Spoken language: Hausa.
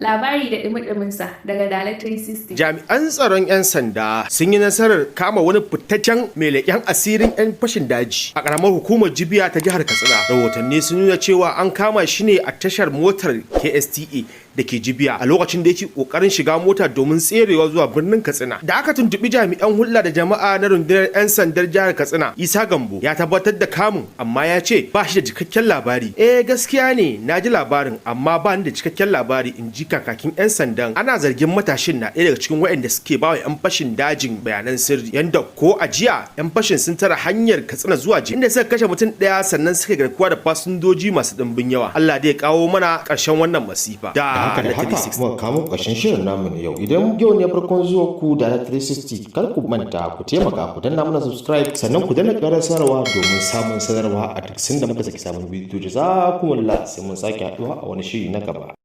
Labari da ɗumi-ɗuminsa daga Dala 360. Jami'an tsaron 'yan sanda sun yi nasarar kama wani fitaccen mai leƙen asirin 'yan fashin daji a ƙaramar hukumar jibiya ta jihar Katsina. Rahotanni sun nuna cewa an kama shi ne a tashar motar KSTA da ke jibiya a lokacin da yake ƙoƙarin shiga mota domin tserewa zuwa birnin Katsina. Da aka tuntuɓi jami'an hulɗa da jama'a na rundunar 'yan sandar jihar Katsina, Isa Gambo ya tabbatar da kamun, amma ya ce ba shi da cikakken labari. Gaskiya ne na ji labarin, amma ba ni da cikakken labari, in ji kakakin 'yan sandan. Ana zargin matashin na ɗaya daga cikin waɗanda suke bawa 'yan fashin dajin bayanan sirri, yanda ko a jiya 'yan fashin sun tara hanyar Katsina zuwa Jiya, inda suka kashe mutum ɗaya sannan suka garkuwa da fasinjoji masu ɗimbin yawa. Allah dai ya kawo mana ƙarshen wannan masifa. Da haka kuma kamo ƙarshen shirin namu na yau. Idan yau ne farkon zuwa ku da 360, kar ku manta ku taimaka ku danna mana subscribe, sannan ku danna ƙarar sanarwa domin samun sanarwa a duk sanda muka saki sabon bidiyo. Jazakumullah, sai mun sake haɗuwa a wani shiri na gaba.